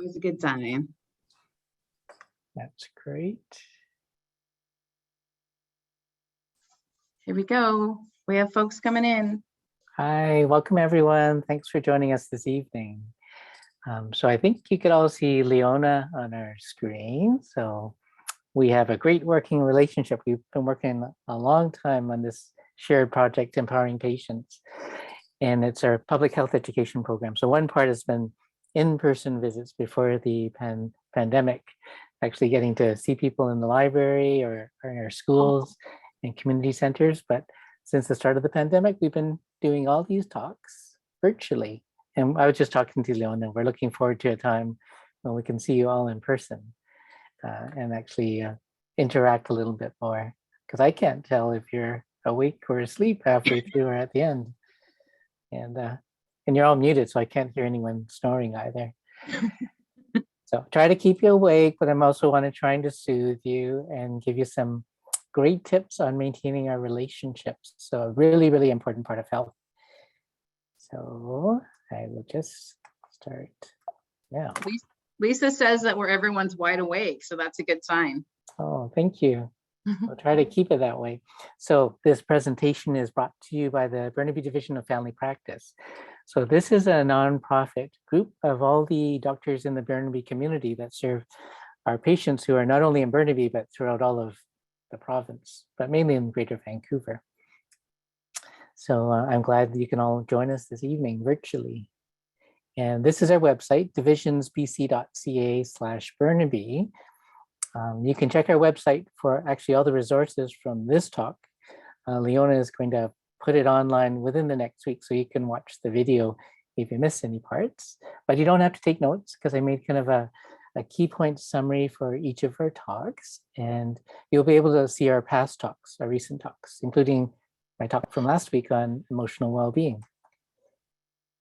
Always a good time. That's great. Here we go. We have folks coming in. Hi, welcome everyone. Thanks for joining us this evening. So I think you could all see Leona on our screen. So we have a great working relationship. We've been working a long time on this shared project, Empowering Patients. And it's our public health education program. So one part has been in-person visits before the pandemic, actually getting to see people in the library or in our schools and community centers. But since the start of the pandemic, we've been doing all these talks virtually. And I was just talking to Leona, we're looking forward to a time when we can see you all in person and actually interact a little bit more. Because I can't tell if you're awake or asleep halfway through or at the end. And you're all muted, so I can't hear anyone snoring either. So try to keep you awake, but I'm also want to trying to soothe you and give you some great tips on maintaining our relationships. So a really, really important part of health. So I will just start now. Lisa says that everyone's wide awake, so that's a good sign. Oh, thank you. I'll try to keep it that way. So this presentation is brought to you by the Burnaby Division of Family Practice. So this is a nonprofit group of all the doctors in the Burnaby community that serve our patients who are not only in Burnaby, but throughout all of the province, but mainly in Greater Vancouver. So I'm glad that you can all join us this evening virtually. And this is our website, divisionsbc.ca/Burnaby. You can check our website for actually all the resources from this talk. Leona is going to put it online within the next week, so you can watch the video if you miss any parts. But you don't have to take notes because I made kind of a key point summary for each of our talks. And you'll be able to see our past talks, our recent talks, including my talk from last week on emotional well-being.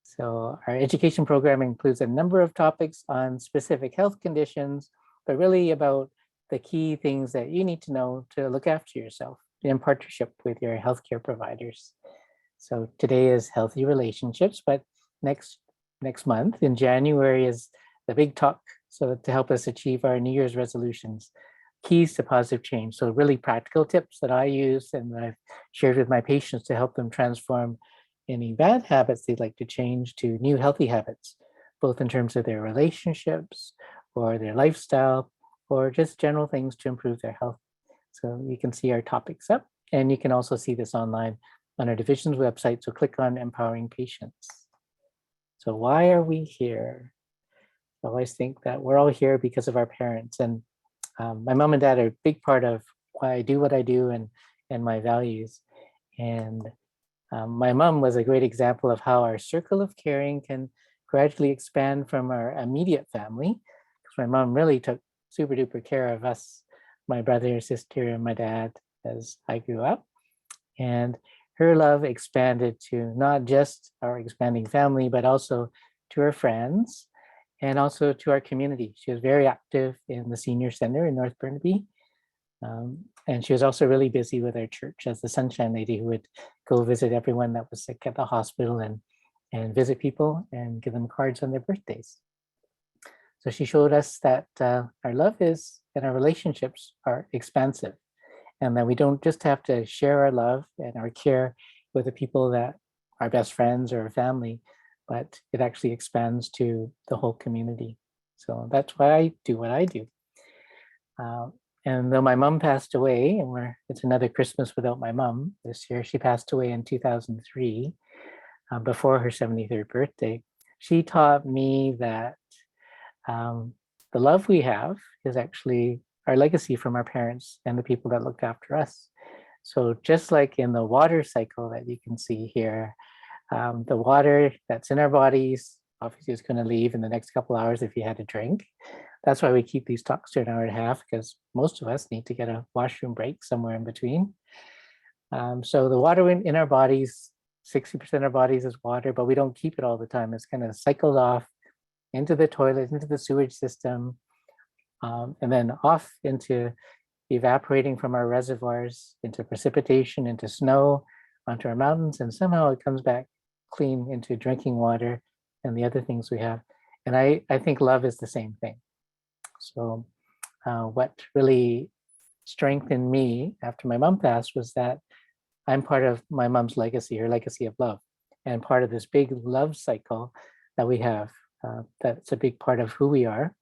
So our education program includes a number of topics on specific health conditions, but really about the key things that you need to know to look after yourself in partnership with your healthcare providers. So today is healthy relationships, but next month in January is the big talk. So to help us achieve our New Year's resolutions, keys to positive change. So really practical tips that I use and that I've shared with my patients to help them transform any bad habits they'd like to change to new healthy habits, both in terms of their relationships or their lifestyle, or just general things to improve their health. So you can see our topics up, and you can also see this online on our division's website. So click on Empowering Patients. So why are we here? I always think that we're all here because of our parents, and my mom and dad are a big part of why I do what I do and my values. And my mom was a great example of how our circle of caring can gradually expand from our immediate family, because my mom really took super duper care of us, my brother, sister, and my dad as I grew up. And her love expanded to not just our expanding family, but also to her friends and also to our community. She was very active in the senior center in North Burnaby. And she was also really busy with our church as the Sunshine Lady, who would go visit everyone that was sick at the hospital and visit people and give them cards on their birthdays. So she showed us that our love is and our relationships are expansive, and that we don't just have to share our love and our care with the people that are best friends or family, but it actually expands to the whole community. So that's why I do what I do. And though my mom passed away, and it's another Christmas without my mom this year, she passed away in 2003, before her 73rd birthday. She taught me that the love we have is actually our legacy from our parents and the people that looked after us. So just like in the water cycle that you can see here, the water that's in our bodies obviously is going to leave in the next couple hours if you had a drink. That's why we keep these talks to an hour and a half, because most of us need to get a washroom break somewhere in between. So the water in our bodies, 60% of our bodies is water, but we don't keep it all the time. It's kind of cycled off into the toilet, into the sewage system, and then off into evaporating from our reservoirs, into precipitation, into snow, onto our mountains, and somehow it comes back clean into drinking water and the other things we have. And I think love is the same thing. So what really strengthened me after my mom passed was that I'm part of my mom's legacy, her legacy of love, and part of this big love cycle that we have. That's a big part of who we are.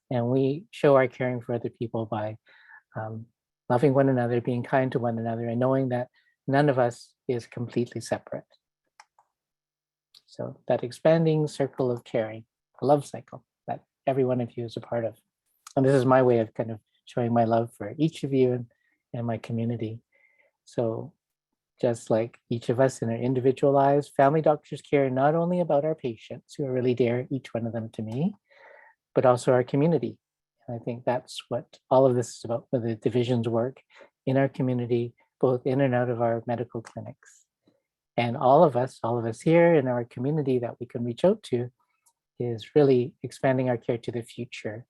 And we show our caring for other people by loving one another, being kind to one another, and knowing that none of us is completely separate. So that expanding circle of caring, a love cycle that every one of you is a part of. And this is my way of kind of showing my love for each of you and my community. So just like each of us in our individual lives, family doctors care not only about our patients, who are really dear, each one of them to me, but also our community. And I think that's what all of this is about, with the divisions work in our community, both in and out of our medical clinics. And all of us here in our community that we can reach out to is really expanding our care to the future,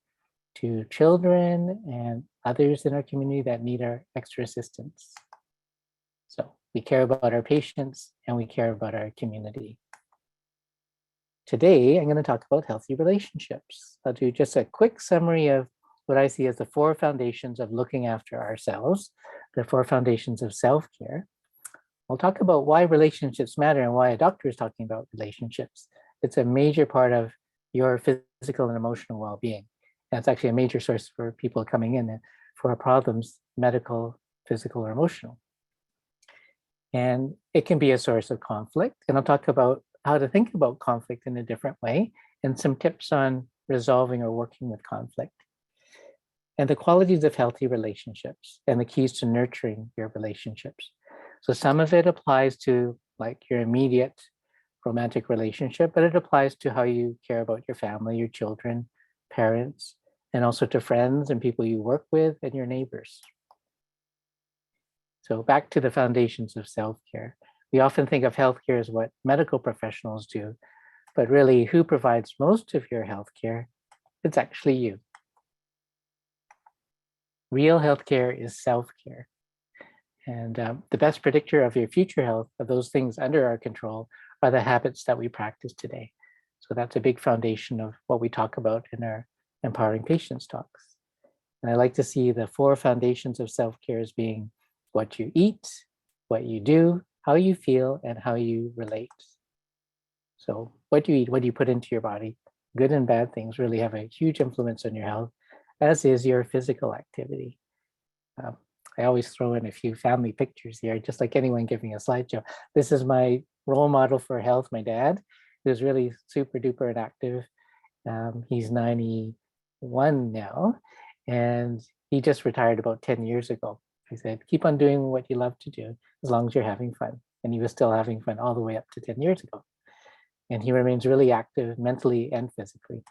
to children and others in our community that need our extra assistance. So we care about our patients and we care about our community. Today, I'm going to talk about healthy relationships. I'll do just a quick summary of what I see as the 4 foundations of looking after ourselves, the 4 foundations of self-care. I'll talk about why relationships matter and why a doctor is talking about relationships. It's a major part of your physical and emotional well-being. And it's actually a major source for people coming in for problems, medical, physical, or emotional. And it can be a source of conflict. And I'll talk about how to think about conflict in a different way and some tips on resolving or working with conflict. And the qualities of healthy relationships and the keys to nurturing your relationships. So some of it applies to like your immediate romantic relationship, but it applies to how you care about your family, your children, parents, and also to friends and people you work with and your neighbors. So back to the foundations of self-care. We often think of healthcare as what medical professionals do, but really who provides most of your healthcare? It's actually you. Real healthcare is self-care. And the best predictor of your future health, of those things under our control, are the habits that we practice today. So that's a big foundation of what we talk about in our Empowering Patients talks. And I like to see the 4 foundations of self-care as being what you eat, what you do, how you feel, and how you relate. So what you eat, what you put into your body, good and bad things really have a huge influence on your health, as is your physical activity. I always throw in a few family pictures here, just like anyone giving a slideshow. This is my role model for health, my dad, who's really super duper and active. He's 91 now, and he just retired about 10 years ago. He said, keep on doing what you love to do, as long as you're having fun. And he was still having fun all the way up to 10 years ago. And he remains really active mentally and physically.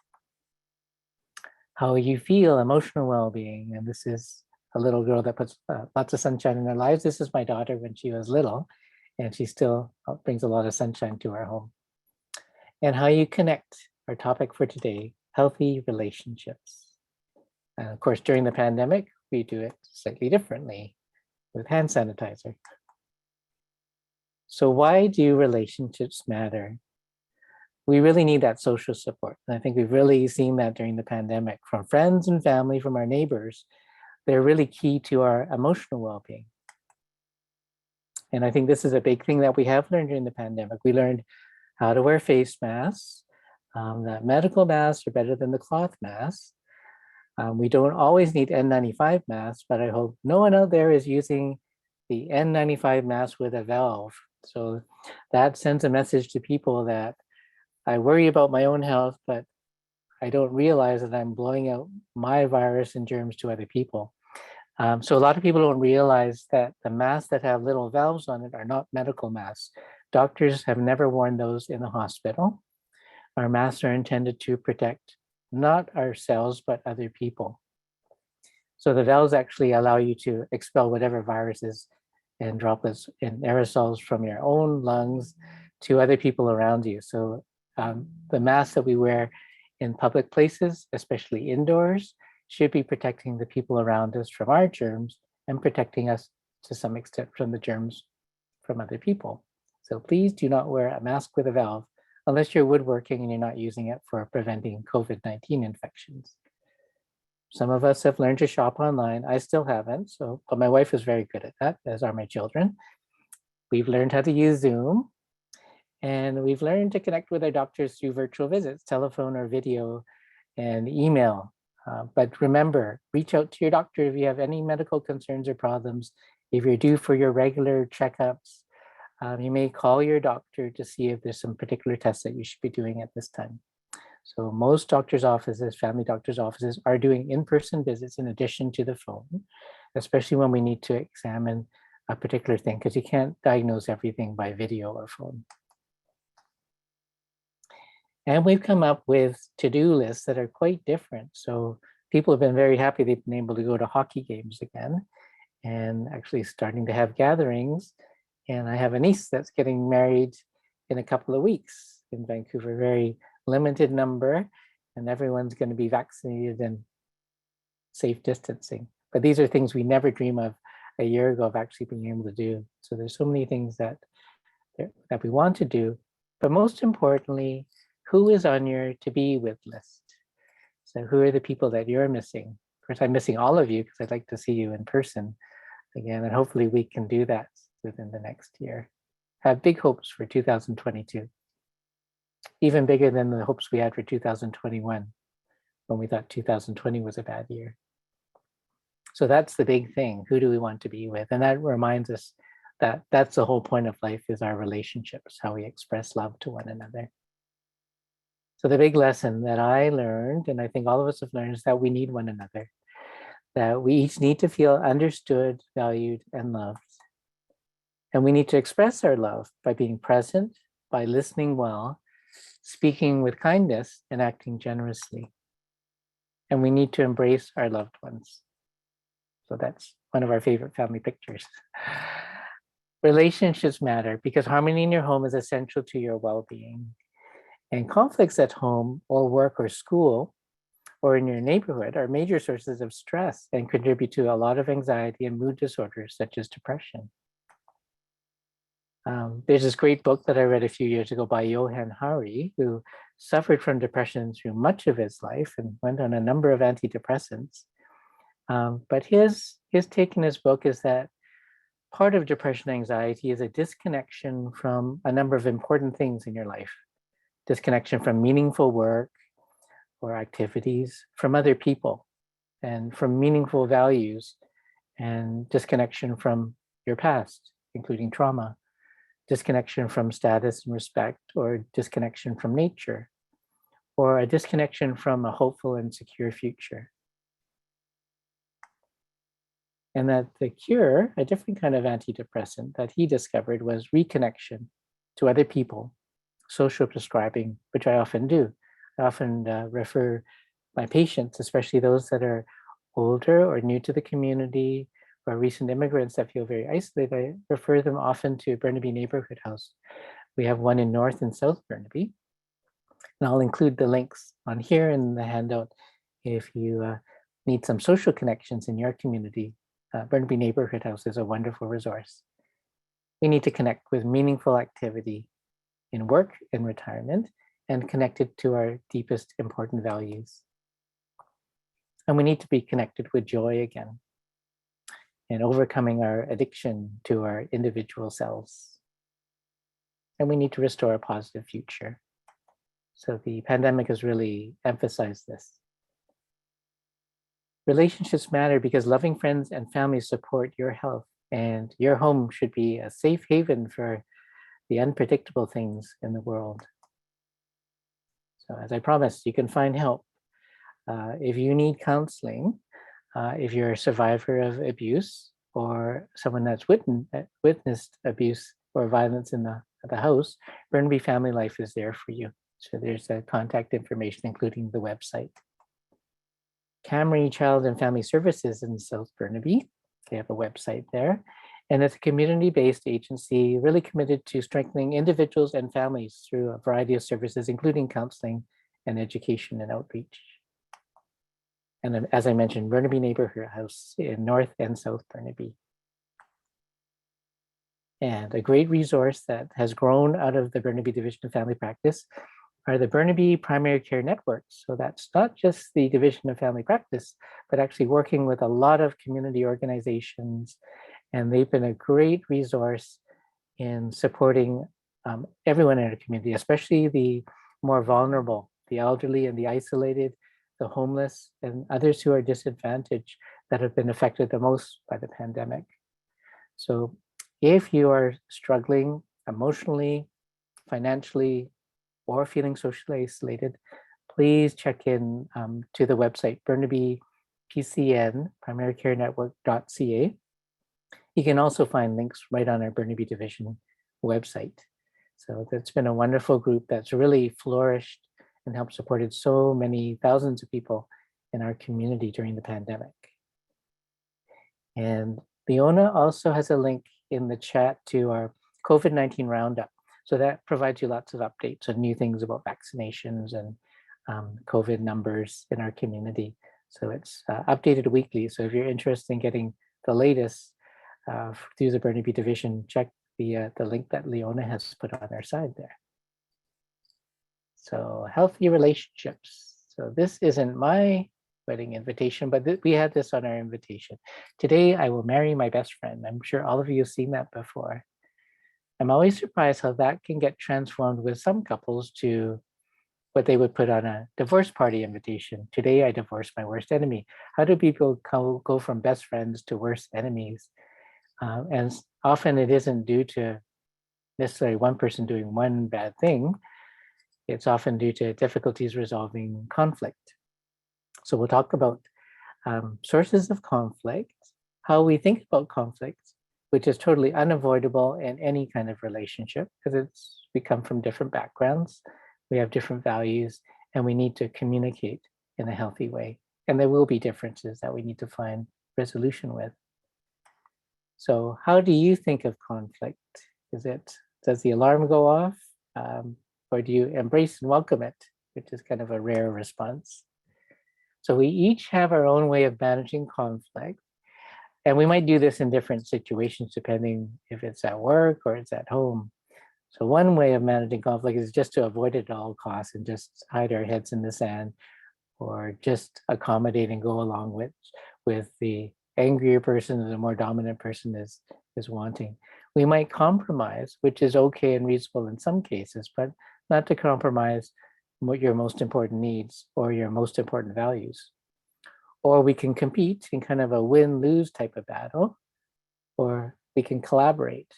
How you feel, emotional well-being, and this is a little girl that puts lots of sunshine in her lives. This is my daughter when she was little, and she still brings a lot of sunshine to our home. And how you connect, our topic for today, healthy relationships. And of course, during the pandemic, we do it slightly differently with hand sanitizer. So why do relationships matter? We really need that social support. And I think we've really seen that during the pandemic, from friends and family, from our neighbors. They're really key to our emotional well-being. And I think this is a big thing that we have learned during the pandemic. We learned how to wear face masks, that medical masks are better than the cloth masks. We don't always need N95 masks, but I hope no one out there is using the N95 mask with a valve. So that sends a message to people that I worry about my own health, but I don't realize that I'm blowing out my virus and germs to other people. So a lot of people don't realize that the masks that have little valves on it are not medical masks. Doctors have never worn those in the hospital. Our masks are intended to protect not ourselves, but other people. So the valves actually allow you to expel whatever viruses and droplets and aerosols from your own lungs to other people around you. So the masks that we wear in public places, especially indoors, should be protecting the people around us from our germs and protecting us to some extent from the germs from other people. So please do not wear a mask with a valve unless you're woodworking and you're not using it for preventing COVID-19 infections. Some of us have learned to shop online. I still haven't, but my wife is very good at that, as are my children. We've learned how to use Zoom, and we've learned to connect with our doctors through virtual visits, telephone or video, and email. But remember, reach out to your doctor if you have any medical concerns or problems. If you're due for your regular checkups, you may call your doctor to see if there's some particular tests that you should be doing at this time. So most doctors' offices, family doctors' offices, are doing in-person visits in addition to the phone, especially when we need to examine a particular thing, because you can't diagnose everything by video or phone. And we've come up with to-do lists that are quite different. So people have been very happy they've been able to go to hockey games again and actually starting to have gatherings. And I have a niece that's getting married in a couple of weeks in Vancouver, very limited number, and everyone's going to be vaccinated and safe distancing. But these are things we never dream of a year ago of actually being able to do. So there's so many things that we want to do, but most importantly, who is on your to be with list? So who are the people that you're missing? Of course, I'm missing all of you because I'd like to see you in person again, and hopefully we can do that within the next year. Have big hopes for 2022. Even bigger than the hopes we had for 2021, when we thought 2020 was a bad year. So that's the big thing. Who do we want to be with? And that reminds us that that's the whole point of life, is our relationships, how we express love to one another. So the big lesson that I learned, and I think all of us have learned, is that we need one another, that we each need to feel understood, valued, and loved. And we need to express our love by being present, by listening well, speaking with kindness, and acting generously. And we need to embrace our loved ones. So that's one of our favorite family pictures. Relationships matter because harmony in your home is essential to your well-being. And conflicts at home or work or school or in your neighborhood are major sources of stress and contribute to a lot of anxiety and mood disorders such as depression. There's this great book that I read a few years ago by Johann Hari, who suffered from depression through much of his life and went on a number of antidepressants. But his take in his book is that part of depression anxiety is a disconnection from a number of important things in your life. Disconnection from meaningful work or activities, from other people, and from meaningful values, and disconnection from your past, including trauma. Disconnection from status and respect, or disconnection from nature, or a disconnection from a hopeful and secure future. And that the cure, a different kind of antidepressant that he discovered, was reconnection to other people, social prescribing, which I often do. I often refer my patients, especially those that are older or new to the community, or recent immigrants that feel very isolated, I refer them often to Burnaby Neighborhood House. We have one in North and South Burnaby. And I'll include the links on here in the handout if you need some social connections in your community. Burnaby Neighborhood House is a wonderful resource. We need to connect with meaningful activity in work and retirement, and connected to our deepest important values. And we need to be connected with joy again, and overcoming our addiction to our individual selves. And we need to restore a positive future. So the pandemic has really emphasized this. Relationships matter because loving friends and family support your health, and your home should be a safe haven for the unpredictable things in the world. So as I promised, you can find help. If you need counseling, if you're a survivor of abuse or someone that's witnessed abuse or violence in the house, Burnaby Family Life is there for you. So there's contact information, including the website. Camry Child and Family Services in South Burnaby, they have a website there. And it's a community-based agency really committed to strengthening individuals and families through a variety of services, including counseling and education and outreach. And then, as I mentioned, Burnaby Neighborhood House in North and South Burnaby. And a great resource that has grown out of the Burnaby Division of Family Practice are the Burnaby Primary Care Networks. So that's not just the Division of Family Practice, but actually working with a lot of community organizations. And they've been a great resource in supporting everyone in our community, especially the more vulnerable, the elderly and the isolated, the homeless, and others who are disadvantaged that have been affected the most by the pandemic. So if you are struggling emotionally, financially, or feeling socially isolated, please check in to the website Burnaby PCN, Primary Care Network.ca. You can also find links right on our Burnaby Division website. So that's been a wonderful group that's really flourished and helped supported so many thousands of people in our community during the pandemic. And Leona also has a link in the chat to our COVID-19 roundup. So that provides you lots of updates and new things about vaccinations and COVID numbers in our community. So it's updated weekly. So if you're interested in getting the latest through the Burnaby Division, check the link that Leona has put on our side there. So healthy relationships. So this isn't my wedding invitation, but we had this on our invitation. Today, I will marry my best friend. I'm sure all of you have seen that before. I'm always surprised how that can get transformed with some couples to what they would put on a divorce party invitation. Today, I divorced my worst enemy. How do people go from best friends to worst enemies? And often it isn't due to necessarily one person doing one bad thing. It's often due to difficulties resolving conflict. So we'll talk about sources of conflict, how we think about conflict, which is totally unavoidable in any kind of relationship because we come from different backgrounds, we have different values, and we need to communicate in a healthy way. And there will be differences that we need to find resolution with. So how do you think of conflict? Does the alarm go off? Or do you embrace and welcome it, which is kind of a rare response? So we each have our own way of managing conflict. And we might do this in different situations, depending if it's at work or it's at home. So one way of managing conflict is just to avoid it at all costs and just hide our heads in the sand, or just accommodate and go along with the angrier person or the more dominant person is wanting. We might compromise, which is okay and reasonable in some cases, but not to compromise what your most important needs or your most important values. Or we can compete in kind of a win-lose type of battle, or we can collaborate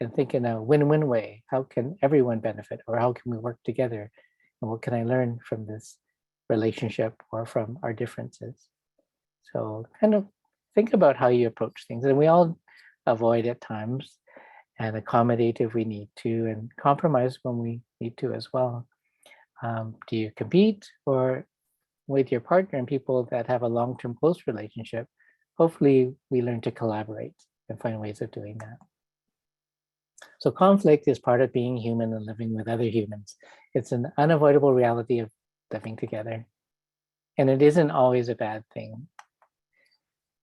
and think in a win-win way. How can everyone benefit, or how can we work together? And what can I learn from this relationship or from our differences? So kind of think about how you approach things. And we all avoid at times and accommodate if we need to, and compromise when we need to as well. Do you compete, or with your partner and people that have a long-term close relationship? Hopefully we learn to collaborate and find ways of doing that. So conflict is part of being human and living with other humans. It's an unavoidable reality of living together. And it isn't always a bad thing.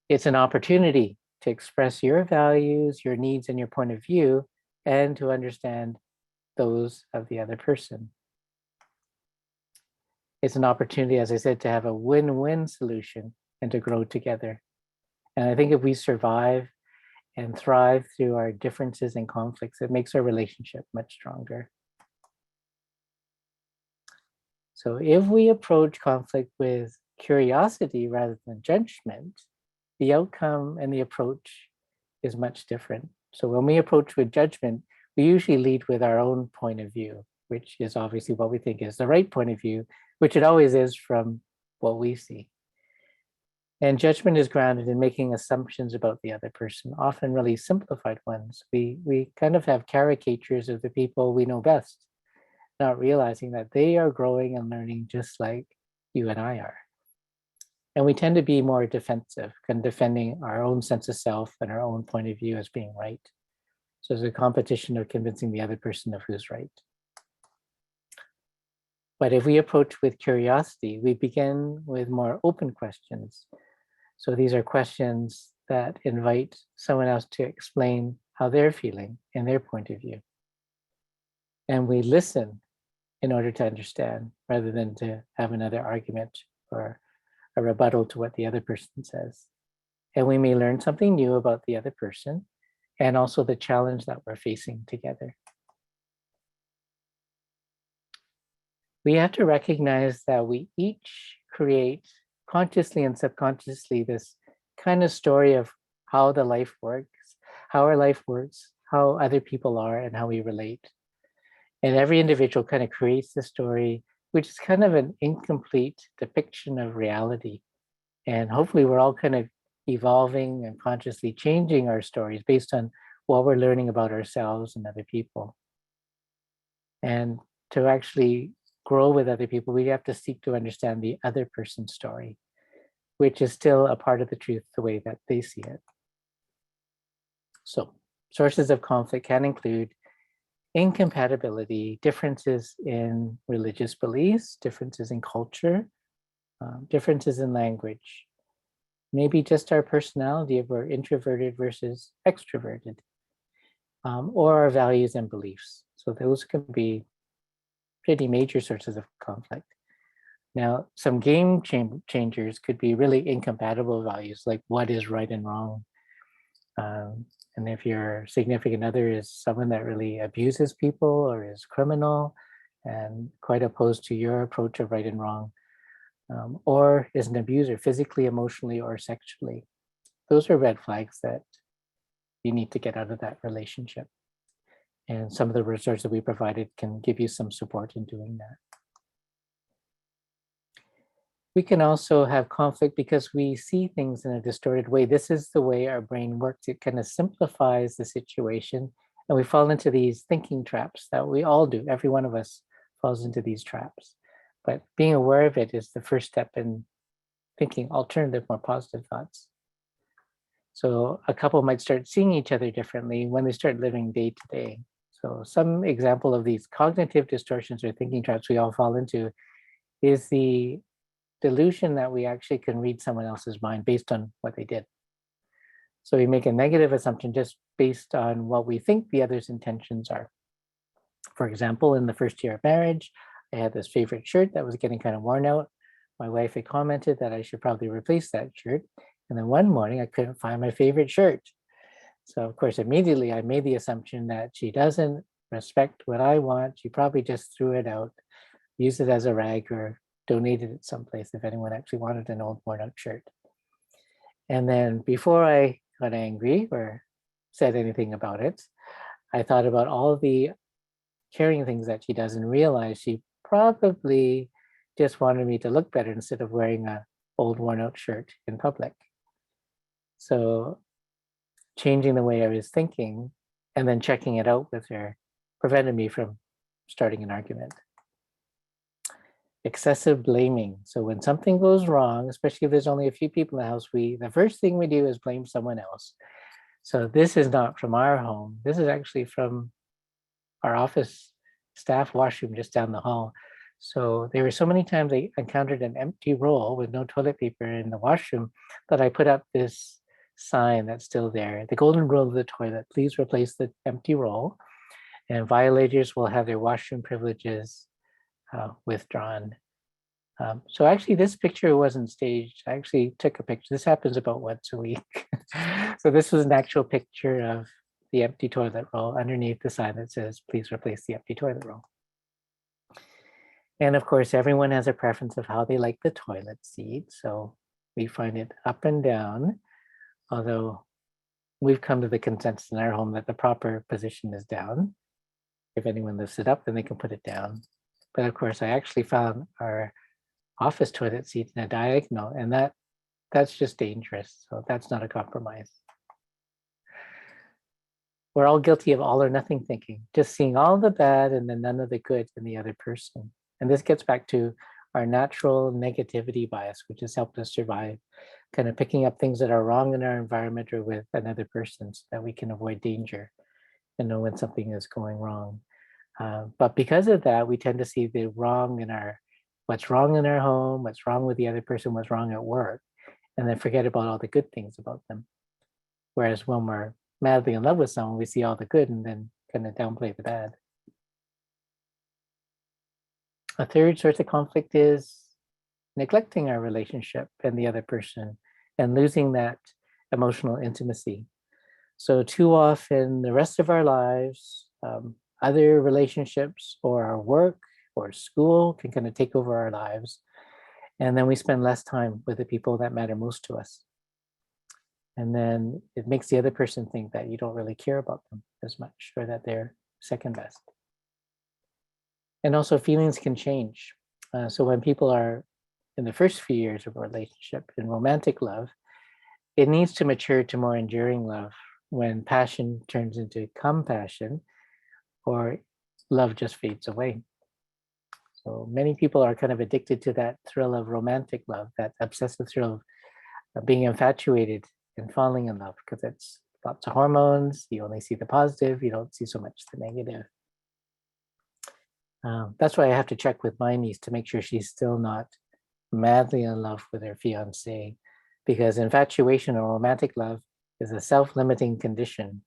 It's an opportunity to express your values, your needs, and your point of view, and to understand those of the other person. It's an opportunity, as I said, to have a win-win solution and to grow together. And I think if we survive and thrive through our differences and conflicts, it makes our relationship much stronger. So if we approach conflict with curiosity rather than judgment, the outcome and the approach is much different. So when we approach with judgment, we usually lead with our own point of view, which is obviously what we think is the right point of view, which it always is from what we see. And judgment is grounded in making assumptions about the other person, often really simplified ones. We kind of have caricatures of the people we know best, not realizing that they are growing and learning just like you and I are. And we tend to be more defensive, kind of defending our own sense of self and our own point of view as being right. So it's a competition of convincing the other person of who's right. But if we approach with curiosity, we begin with more open questions. So these are questions that invite someone else to explain how they're feeling and their point of view. And we listen in order to understand rather than to have another argument or a rebuttal to what the other person says. And we may learn something new about the other person and also the challenge that we're facing together. We have to recognize that we each create consciously and subconsciously this kind of story of how the life works, how our life works, how other people are, and how we relate. And every individual kind of creates the story, which is kind of an incomplete depiction of reality. And hopefully we're all kind of evolving and consciously changing our stories based on what we're learning about ourselves and other people. And to actually grow with other people, we have to seek to understand the other person's story, which is still a part of the truth the way that they see it. So, sources of conflict can include incompatibility, differences in religious beliefs, differences in culture, differences in language, maybe just our personality, if we're introverted versus extroverted, or our values and beliefs. So those can be pretty major sources of conflict. Now, some game changers could be really incompatible values, like what is right and wrong. And if your significant other is someone that really abuses people or is criminal and quite opposed to your approach of right and wrong, or is an abuser physically, emotionally, or sexually, those are red flags that you need to get out of that relationship. And some of the resources that we provided can give you some support in doing that. We can also have conflict because we see things in a distorted way. This is the way our brain works. It kind of simplifies the situation, and we fall into these thinking traps that we all do. Every one of us falls into these traps. But being aware of it is the first step in thinking alternative, more positive thoughts. So a couple might start seeing each other differently when they start living day to day. So some example of these cognitive distortions or thinking traps we all fall into is the delusion that we actually can read someone else's mind based on what they did. So we make a negative assumption just based on what we think the other's intentions are. For example, in the first year of marriage, I had this favorite shirt that was getting kind of worn out. My wife had commented that I should probably replace that shirt. And then one morning I couldn't find my favorite shirt. So of course, immediately I made the assumption that she doesn't respect what I want. She probably just threw it out, used it as a rag, or donated it someplace if anyone actually wanted an old worn out shirt. And then before I got angry or said anything about it, I thought about all the caring things that she does and realized she probably just wanted me to look better instead of wearing an old worn out shirt in public. So changing the way I was thinking and then checking it out with her prevented me from starting an argument. Excessive blaming. So when something goes wrong, especially if there's only a few people in the house, the first thing we do is blame someone else. So this is not from our home. This is actually from our office staff washroom just down the hall. So there were so many times I encountered an empty roll with no toilet paper in the washroom that I put up this sign that's still there. The golden rule of the toilet, please replace the empty roll, and violators will have their washroom privileges withdrawn. So actually this picture wasn't staged. I actually took a picture. This happens about once a week. So this was an actual picture of the empty toilet roll underneath the sign that says, please replace the empty toilet roll. And of course, everyone has a preference of how they like the toilet seat. So we find it up and down, although we've come to the consensus in our home that the proper position is down. If anyone lifts it up, then they can put it down. But of course, I actually found our office toilet seat in a diagonal, and that's just dangerous. So that's not a compromise. We're all guilty of all or nothing thinking, just seeing all the bad and then none of the good in the other person. And this gets back to our natural negativity bias, which has helped us survive, kind of picking up things that are wrong in our environment or with another person so that we can avoid danger and know when something is going wrong. But because of that, we tend to see the wrong in what's wrong in our home, what's wrong with the other person, what's wrong at work, and then forget about all the good things about them. Whereas when we're madly in love with someone, we see all the good and then kind of downplay the bad. A third source of conflict is neglecting our relationship and the other person and losing that emotional intimacy. So too often the rest of our lives, other relationships or our work or school can kind of take over our lives. And then we spend less time with the people that matter most to us. And then it makes the other person think that you don't really care about them as much or that they're second best. And also feelings can change. So when people are in the first few years of a relationship in romantic love, it needs to mature to more enduring love when passion turns into compassion or love just fades away. So many people are kind of addicted to that thrill of romantic love, that obsessive thrill of being infatuated and falling in love, because it's lots of hormones. You only see the positive, you don't see so much the negative. That's why I have to check with my niece to make sure she's still not madly in love with her fiance, because infatuation or romantic love is a self-limiting condition.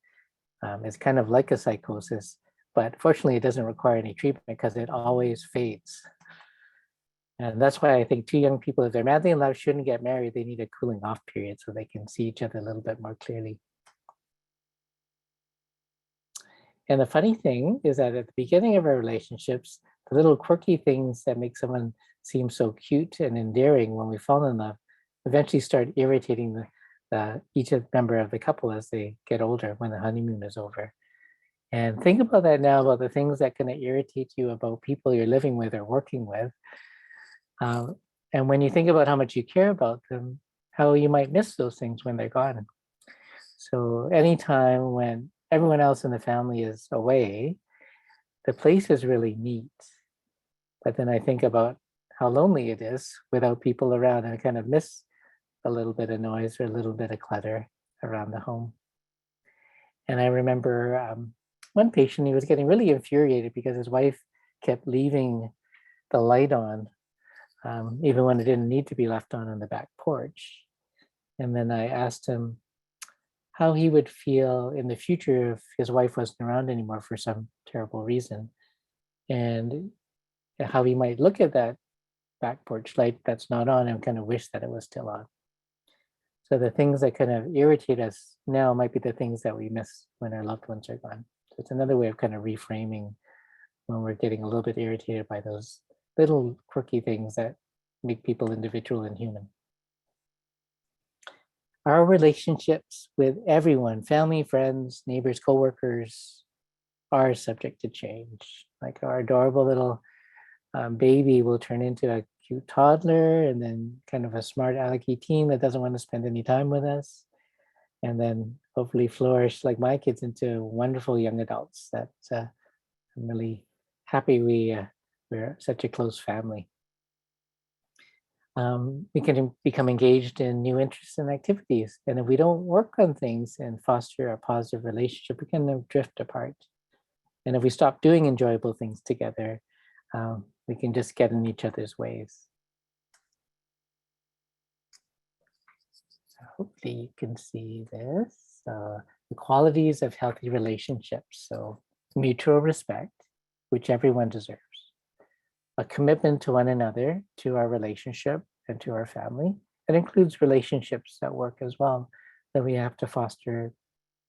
It's kind of like a psychosis, but fortunately it doesn't require any treatment because it always fades. And that's why I think two young people, if they're madly in love, shouldn't get married. They need a cooling off period so they can see each other a little bit more clearly. And the funny thing is that at the beginning of our relationships, the little quirky things that make someone seem so cute and endearing when we fall in love eventually start irritating each member of the couple as they get older, when the honeymoon is over. And think about that now, about the things that kind of irritate you about people you're living with or working with. And when you think about how much you care about them, how you might miss those things when they're gone. So anytime when everyone else in the family is away, the place is really neat. But then I think about how lonely it is without people around, and I kind of miss a little bit of noise or a little bit of clutter around the home. And I remember one patient, he was getting really infuriated because his wife kept leaving the light on, even when it didn't need to be left on the back porch. And then I asked him how he would feel in the future if his wife wasn't around anymore for some terrible reason, and how he might look at that back porch light that's not on and kind of wish that it was still on. So the things that kind of irritate us now might be the things that we miss when our loved ones are gone. So it's another way of kind of reframing when we're getting a little bit irritated by those little quirky things that make people individual and human. Our relationships with everyone, family, friends, neighbors, coworkers, are subject to change. Like our adorable little baby will turn into a cute toddler, and then kind of a smart alecky teen that doesn't want to spend any time with us, and then hopefully flourish like my kids into wonderful young adults that I'm really happy we're such a close family. We can become engaged in new interests and activities, and if we don't work on things and foster a positive relationship, we can drift apart. And if we stop doing enjoyable things together, we can just get in each other's ways. So hopefully you can see this. The qualities of healthy relationships. So mutual respect, which everyone deserves. A commitment to one another, to our relationship, and to our family. It includes relationships at work as well, that we have to foster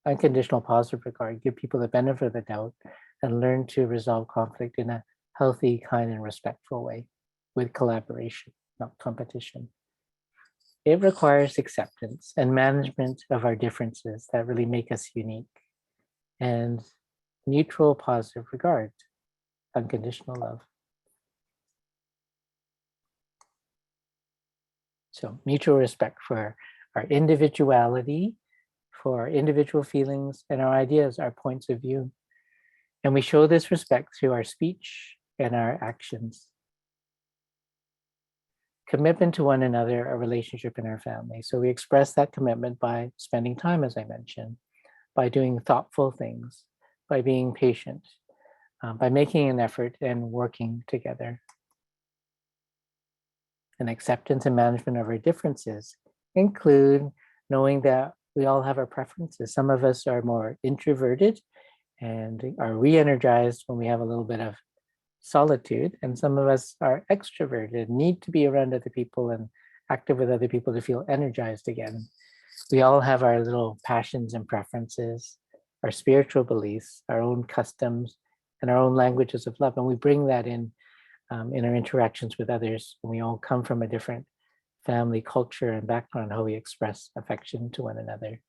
unconditional positive regard, give people the benefit of the doubt, and learn to resolve conflict in a healthy, kind, and respectful way with collaboration, not competition. It requires acceptance and management of our differences that really make us unique, and mutual positive regard, unconditional love. So mutual respect for our individuality, for our individual feelings and our ideas, our points of view. And we show this respect through our speech and our actions. Commitment to one another, a relationship in our family. So we express that commitment by spending time, as I mentioned, by doing thoughtful things, by being patient, by making an effort and working together. And acceptance and management of our differences include knowing that we all have our preferences. Some of us are more introverted and are re-energized when we have a little bit of solitude. And some of us are extroverted, need to be around other people and active with other people to feel energized again. We all have our little passions and preferences, our spiritual beliefs, our own customs, and our own languages of love. And we bring that in our interactions with others. We all come from a different family, culture, and background, how we express affection to one another.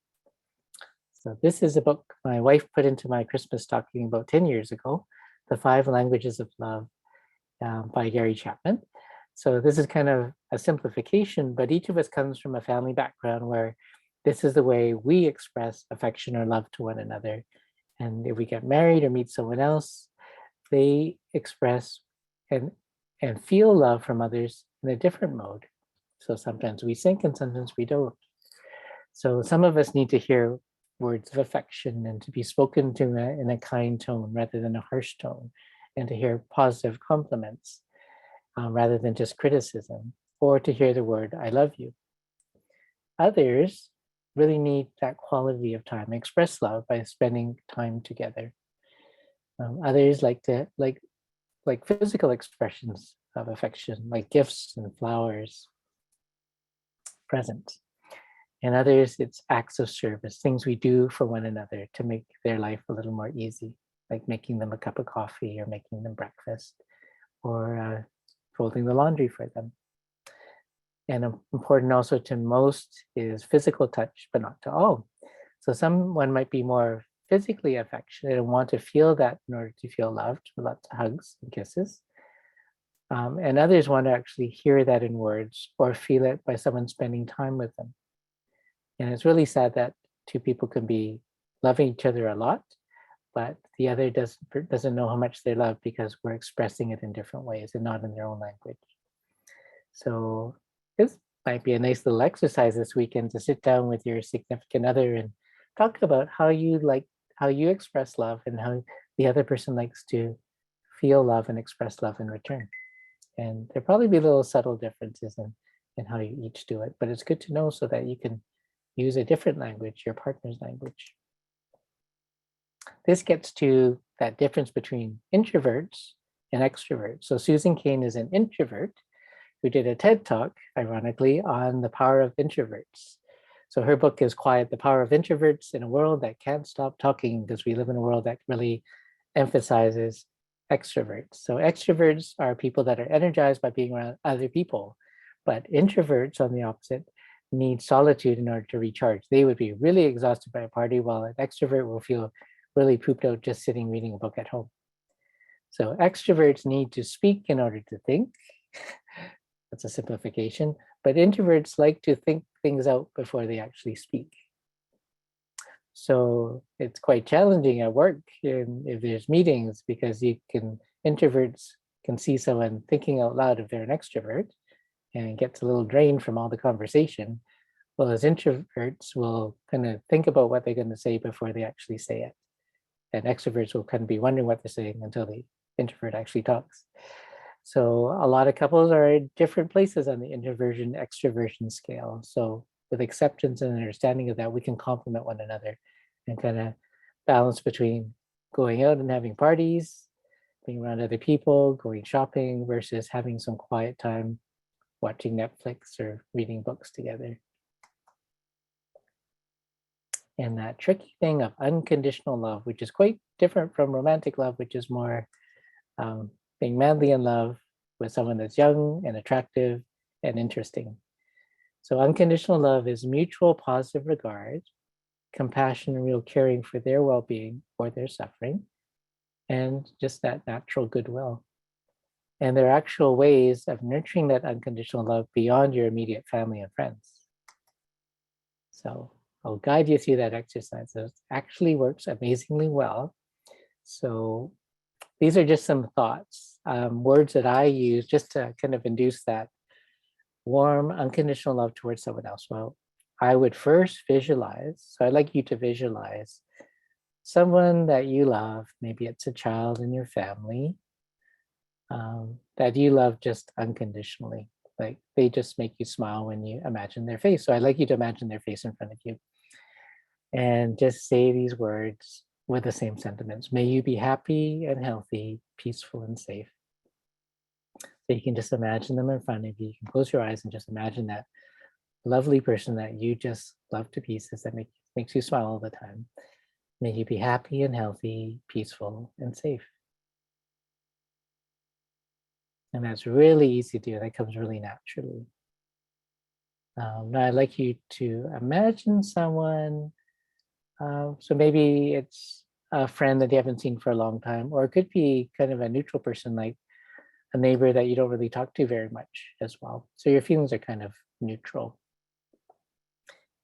So this is a book my wife put into my Christmas stocking about 10 years ago, The 5 Languages of Love by Gary Chapman. So this is kind of a simplification, but each of us comes from a family background where this is the way we express affection or love to one another. And if we get married or meet someone else, they express and feel love from others in a different mode. So sometimes we sink and sometimes we don't. So some of us need to hear words of affection and to be spoken to in a kind tone rather than a harsh tone, and to hear positive compliments rather than just criticism, or to hear the word, I love you. Others really need that quality of time, express love by spending time together. Others like physical expressions of affection, like gifts and flowers, presents. And others, it's acts of service, things we do for one another to make their life a little more easy, like making them a cup of coffee or making them breakfast or folding the laundry for them. And important also to most is physical touch, but not to all. So someone might be more physically affectionate and want to feel that in order to feel loved, with lots of hugs and kisses. And others want to actually hear that in words or feel it by someone spending time with them. And it's really sad that two people can be loving each other a lot, but the other doesn't know how much they love because we're expressing it in different ways and not in their own language. So this might be a nice little exercise this weekend to sit down with your significant other and talk about how you express love and how the other person likes to feel love and express love in return. And there'll probably be little subtle differences in how you each do it, but it's good to know so that you can use a different language, your partner's language. This gets to that difference between introverts and extroverts. So Susan Cain is an introvert who did a TED Talk, ironically, on the power of introverts. So her book is Quiet, the Power of Introverts in a World That Can't Stop Talking, because we live in a world that really emphasizes extroverts. So extroverts are people that are energized by being around other people, but introverts, on the opposite, need solitude in order to recharge. They would be really exhausted by a party, while an extrovert will feel really pooped out just sitting reading a book at home. So extroverts need to speak in order to think. That's a simplification, but introverts like to think things out before they actually speak. So it's quite challenging at work if there's meetings, because introverts can see someone thinking out loud if they're an extrovert and gets a little drained from all the conversation. Well, as introverts will kind of think about what they're going to say before they actually say it. And extroverts will kind of be wondering what they're saying until the introvert actually talks. So a lot of couples are in different places on the introversion extroversion scale. So with acceptance and understanding of that, we can complement one another and kind of balance between going out and having parties, being around other people, going shopping, versus having some quiet time, watching Netflix or reading books together. And that tricky thing of unconditional love, which is quite different from romantic love, which is more being madly in love with someone that's young and attractive and interesting. So unconditional love is mutual positive regard, compassion and real caring for their well-being or their suffering, and just that natural goodwill. And there are actual ways of nurturing that unconditional love beyond your immediate family and friends. So I'll guide you through that exercise. It actually works amazingly well. So these are just some thoughts, words that I use just to kind of induce that warm, unconditional love towards someone else. Well, I would first visualize. So I'd like you to visualize someone that you love. Maybe it's a child in your family that you love just unconditionally. Like they just make you smile when you imagine their face. So I'd like you to imagine their face in front of you. And just say these words with the same sentiments. May you be happy and healthy, peaceful and safe. So you can just imagine them in front of you. You can close your eyes and just imagine that lovely person that you just love to pieces, that makes you smile all the time. May you be happy and healthy, peaceful and safe. And that's really easy to do. That comes really naturally. Now I'd like you to imagine someone. So maybe it's a friend that you haven't seen for a long time, or it could be kind of a neutral person, like a neighbor that you don't really talk to very much as well. So your feelings are kind of neutral.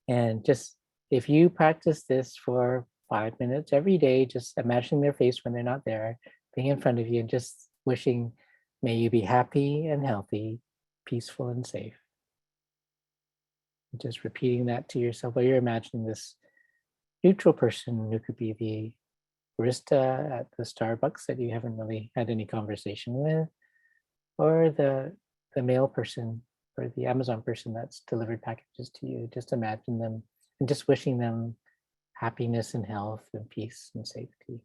And just if you practice this for 5 minutes every day, just imagining their face when they're not there, being in front of you, and just wishing, may you be happy and healthy, peaceful and safe. Just repeating that to yourself while you're imagining this neutral person who could be the barista at the Starbucks that you haven't really had any conversation with, or the mail person or the Amazon person that's delivered packages to you. Just imagine them and just wishing them happiness and health and peace and safety.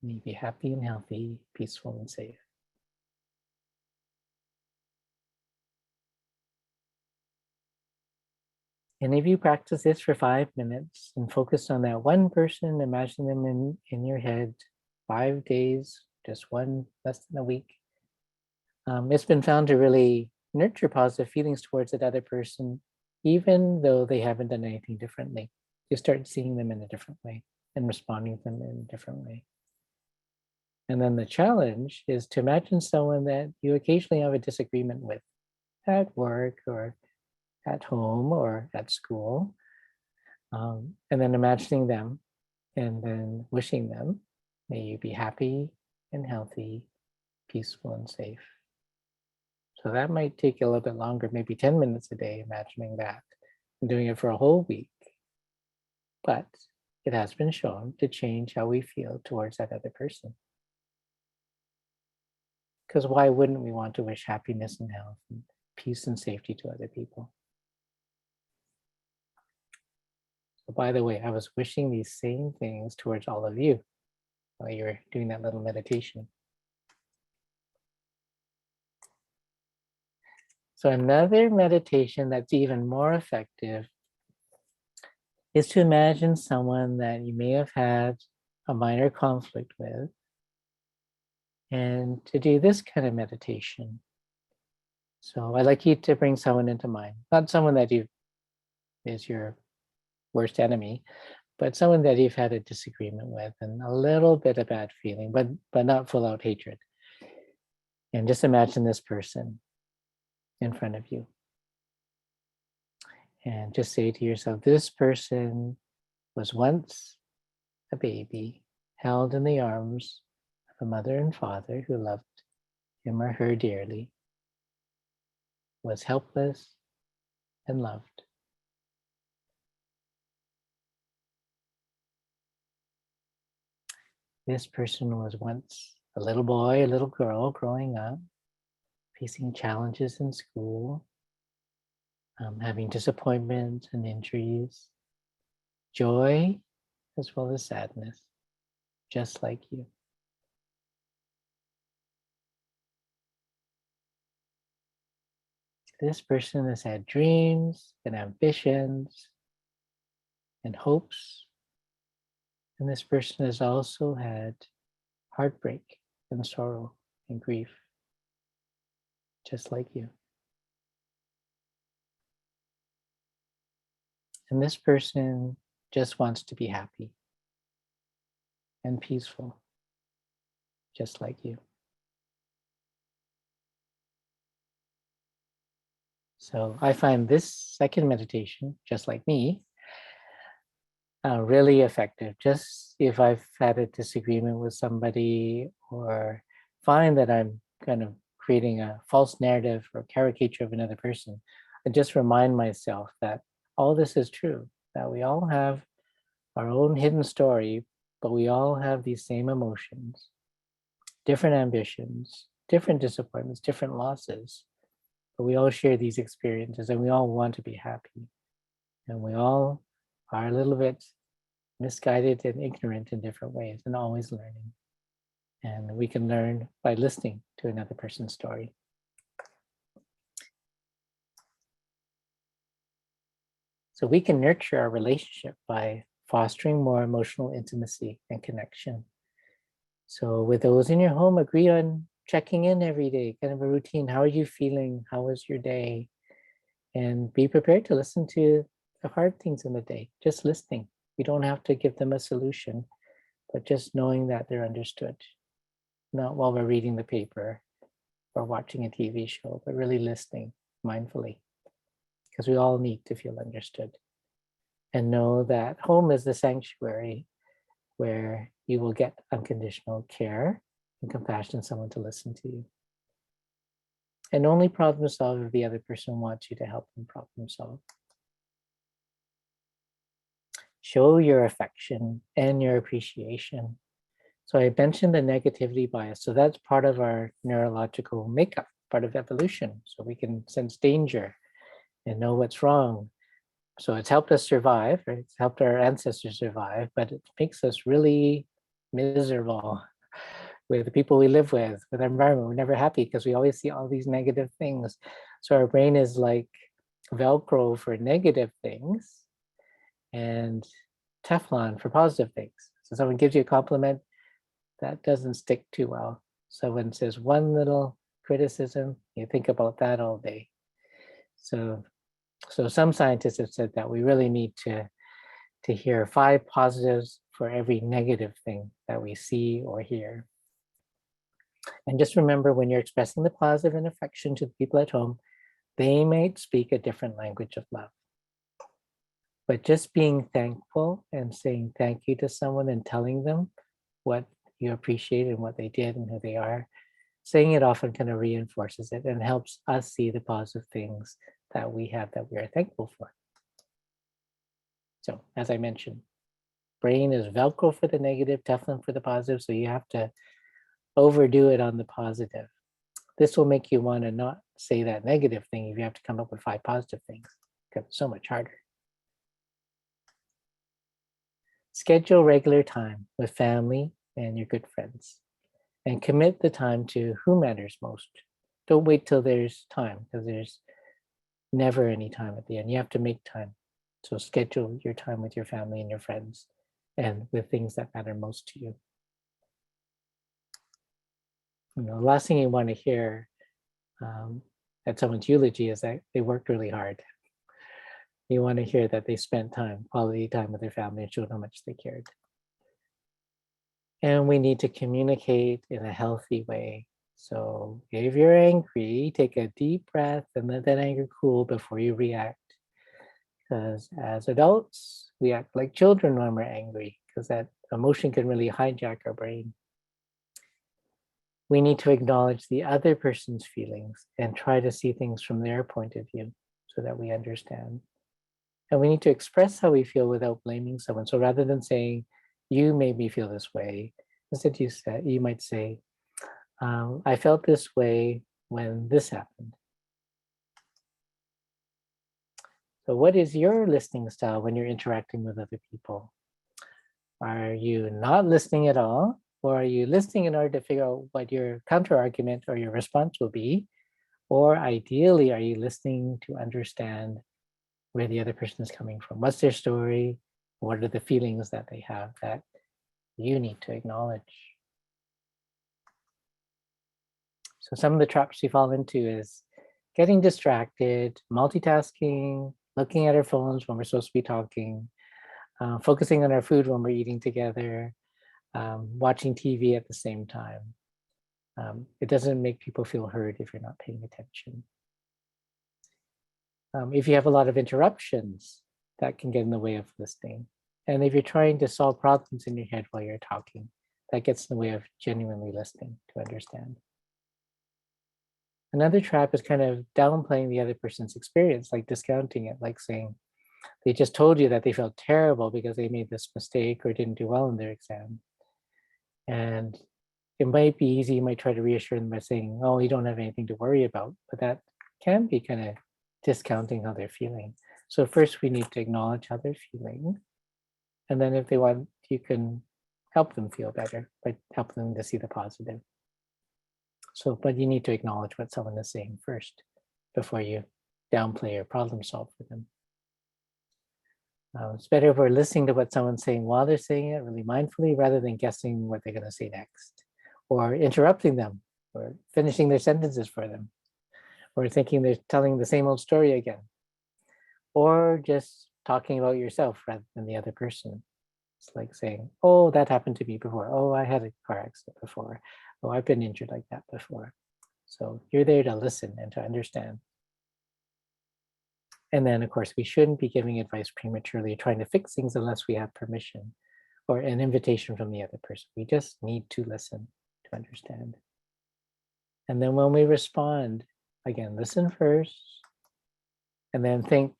May you be happy and healthy, peaceful and safe. And if you practice this for 5 minutes and focus on that one person, imagine them in your head, 5 days, just one, less than a week, it's been found to really nurture positive feelings towards that other person, even though they haven't done anything differently. You start seeing them in a different way and responding to them in a different way. And then the challenge is to imagine someone that you occasionally have a disagreement with at work or at home or at school, and then imagining them and then wishing them, may you be happy and healthy, peaceful and safe. So that might take a little bit longer, maybe 10 minutes a day, imagining that and doing it for a whole week. But it has been shown to change how we feel towards that other person. Because why wouldn't we want to wish happiness and health and peace and safety to other people? So by the way, I was wishing these same things towards all of you while you were doing that little meditation. So another meditation that's even more effective is to imagine someone that you may have had a minor conflict with, and to do this kind of meditation. So I'd like you to bring someone into mind, not someone that is your worst enemy, but someone that you've had a disagreement with and a little bit of bad feeling, but not full out hatred. And just imagine this person in front of you. And just say to yourself, this person was once a baby held in the arms of a mother and father who loved him or her dearly, was helpless and loved. This person was once a little boy, a little girl growing up, facing challenges in school, having disappointments and injuries, joy as well as sadness, just like you. This person has had dreams and ambitions and hopes. And this person has also had heartbreak and sorrow and grief, just like you. And this person just wants to be happy and peaceful, just like you. So I find this second meditation, just like me, really effective. Just if I've had a disagreement with somebody or find that I'm kind of creating a false narrative or caricature of another person, I just remind myself that all this is true, that we all have our own hidden story, but we all have these same emotions, different ambitions, different disappointments, different losses. but we all share these experiences and we all want to be happy. And we all are a little bit misguided and ignorant in different ways and always learning. And we can learn by listening to another person's story. So we can nurture our relationship by fostering more emotional intimacy and connection. So with those in your home, agree on checking in every day, kind of a routine. How are you feeling? How was your day? And be prepared to listen to the hard things in the day, just listening. You don't have to give them a solution, but just knowing that they're understood. Not while we're reading the paper or watching a TV show, but really listening mindfully, because we all need to feel understood. And know that home is the sanctuary where you will get unconditional care and compassion, someone to listen to you. And only problem solve if the other person wants you to help them problem solve. Show your affection and your appreciation. So I mentioned the negativity bias. So that's part of our neurological makeup, part of evolution. So we can sense danger and know what's wrong. So it's helped us survive, right? It's helped our ancestors survive, but it makes us really miserable with the people we live with our environment. We're never happy because we always see all these negative things. So our brain is like Velcro for negative things and Teflon for positive things. So someone gives you a compliment, that doesn't stick too well. Someone says one little criticism, you think about that all day. So some scientists have said that we really need to hear 5 positives for every negative thing that we see or hear. And just remember, when you're expressing the positive and affection to the people at home, they might speak a different language of love. But just being thankful and saying thank you to someone and telling them what you appreciate and what they did and who they are, saying it often kind of reinforces it and helps us see the positive things that we have that we are thankful for. So as I mentioned, brain is Velcro for the negative, Teflon for the positive. So you have to overdo it on the positive. This will make you want to not say that negative thing if you have to come up with 5 positive things, because it's so much harder. Schedule regular time with family and your good friends, and commit the time to who matters most. Don't wait till there's time, because there's never any time at the end. You have to make time. So schedule your time with your family and your friends and with things that matter most to you. You know, the last thing you want to hear at someone's eulogy is that they worked really hard. You want to hear that they spent time, quality time with their family, and showed how much they cared. And we need to communicate in a healthy way. So if you're angry, take a deep breath and let that anger cool before you react. Because as adults, we act like children when we're angry, because that emotion can really hijack our brain. We need to acknowledge the other person's feelings and try to see things from their point of view so that we understand. And we need to express how we feel without blaming someone. So rather than saying, you made me feel this way, instead you might say, I felt this way when this happened. So what is your listening style when you're interacting with other people? Are you not listening at all? Or are you listening in order to figure out what your counter argument or your response will be? Or ideally, are you listening to understand where the other person is coming from? What's their story? What are the feelings that they have that you need to acknowledge? So some of the traps we fall into is getting distracted, multitasking, looking at our phones when we're supposed to be talking, focusing on our food when we're eating together, watching TV at the same time. It doesn't make people feel heard if you're not paying attention. If you have a lot of interruptions, that can get in the way of listening. And if you're trying to solve problems in your head while you're talking, that gets in the way of genuinely listening to understand. Another trap is kind of downplaying the other person's experience, like discounting it, like saying they just told you that they felt terrible because they made this mistake or didn't do well in their exam. And it might be easy, you might try to reassure them by saying, oh, you don't have anything to worry about, but that can be kind of discounting how they're feeling. So first we need to acknowledge how they're feeling. And then if they want, you can help them feel better by helping them to see the positive. So, but you need to acknowledge what someone is saying first before you downplay or problem solve for them. It's better if we're listening to what someone's saying while they're saying it really mindfully rather than guessing what they're going to say next, or interrupting them, or finishing their sentences for them, or thinking they're telling the same old story again, or just talking about yourself rather than the other person. It's like saying, oh, that happened to me before. Oh, I had a car accident before. Oh, I've been injured like that before. So you're there to listen and to understand. And then, of course, we shouldn't be giving advice prematurely, trying to fix things unless we have permission or an invitation from the other person. We just need to listen to understand. And then when we respond, again, listen first, and then think,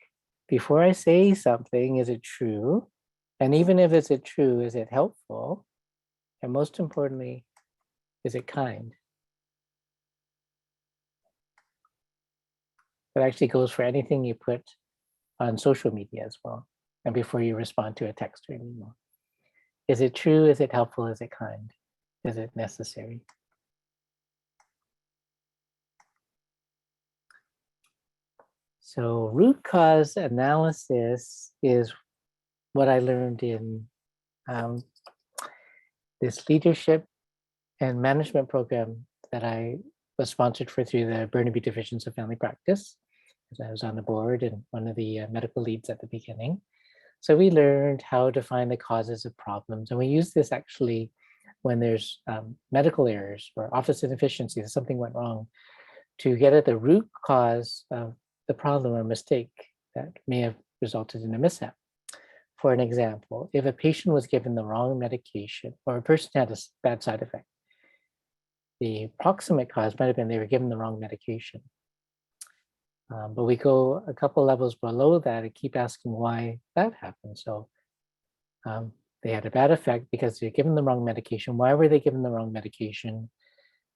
before I say something, is it true? And even if it's true, is it helpful? And most importantly, is it kind? That actually goes for anything you put on social media as well. And before you respond to a text or an email. Is it true? Is it helpful? Is it kind? Is it necessary? So root cause analysis is what I learned in this leadership and management program that I was sponsored for through the Burnaby Divisions of Family Practice, because I was on the board and one of the medical leads at the beginning. So we learned how to find the causes of problems. And we use this actually when there's medical errors or office inefficiencies, something went wrong, to get at the root cause of the problem or mistake that may have resulted in a mishap. For an example, if a patient was given the wrong medication or a person had a bad side effect, the proximate cause might have been they were given the wrong medication. But we go a couple levels below that and keep asking why that happened. So they had a bad effect because they're given the wrong medication. Why were they given the wrong medication?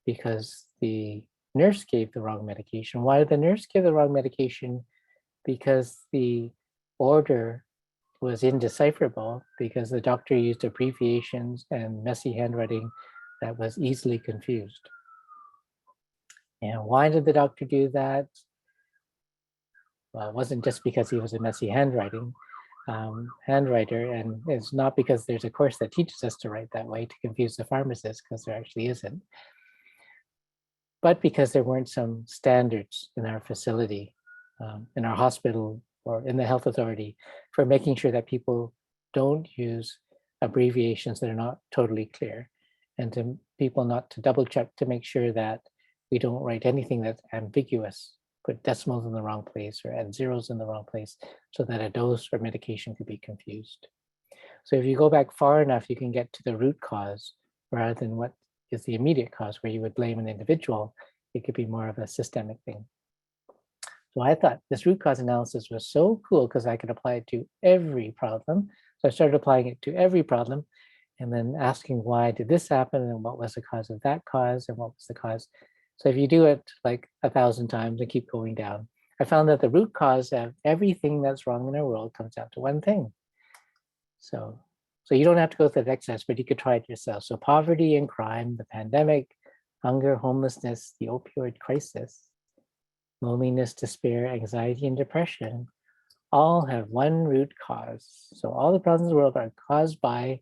Because the nurse gave the wrong medication. Why did the nurse give the wrong medication? Because the order was indecipherable, because the doctor used abbreviations and messy handwriting that was easily confused. And why did the doctor do that? Well, it wasn't just because he was a messy handwriter, and it's not because there's a course that teaches us to write that way to confuse the pharmacist, because there actually isn't. But because there weren't some standards in our facility, in our hospital, or in the health authority for making sure that people don't use abbreviations that are not totally clear, and to people not to double check to make sure that we don't write anything that's ambiguous, put decimals in the wrong place or add zeros in the wrong place so that a dose or medication could be confused. So if you go back far enough, you can get to the root cause rather than what is the immediate cause, where you would blame an individual. It could be more of a systemic thing. So I thought this root cause analysis was so cool because I could apply it to every problem. So I started applying it to every problem and then asking, why did this happen? And what was the cause of that cause? And what was the cause? So if you do it like 1,000 times and keep going down, I found that the root cause of everything that's wrong in our world comes down to one thing. So you don't have to go through that exercise, but you could try it yourself. So poverty and crime, the pandemic, hunger, homelessness, the opioid crisis, loneliness, despair, anxiety, and depression all have one root cause. So all the problems in the world are caused by